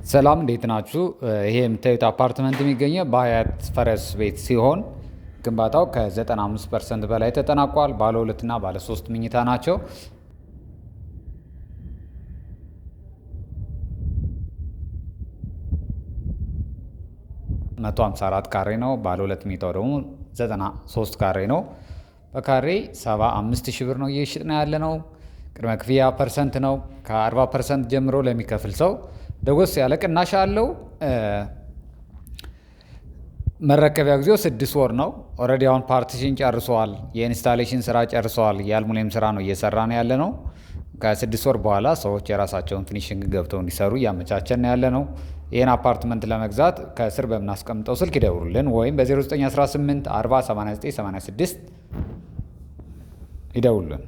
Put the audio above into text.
ሰላም እንዴት ናችሁ? ይሄ የምታዩት አፓርትመንት የሚገኘው በሀያት ፈረስ ቤት ሲሆን ግንባታው ከ95% በላይ ተጠናቋል። ባለ 2 እና ባለ 3 መኝታ ናቸው። (154 ካሬ ነው። ባለ 2 መኝታው ደግሞ 93 ካሬ ነው። በካሬ 75 ሺህ ብር ነው እየሸጥን ያለ ነው። ቅድመ ክፍያ ፐርሰንት ነው። ከ40% ጀምሮ ለሚከፍል ሰው ደጎስ ያለ ቅናሽ አለው። መረከቢያ ጊዜው 6 ወር ነው። ኦልሬዲ አሁን ፓርቲሽን ጨርሰዋል። የኢንስታሌሽን ስራ ጨርሰዋል። የአልሙኒየም ስራ ነው እየሰራ ነው ያለ ነው። ከ6 ወር በኋላ ሰዎች የራሳቸውን ፊኒሽንግ ገብተው እንዲሰሩ እያመቻቸን ያለ ነው። ይህን አፓርትመንት ለመግዛት ከስር በምናስቀምጠው ስልክ ይደውሉልን ወይም በ0918 40 89 86 ይደውሉልን።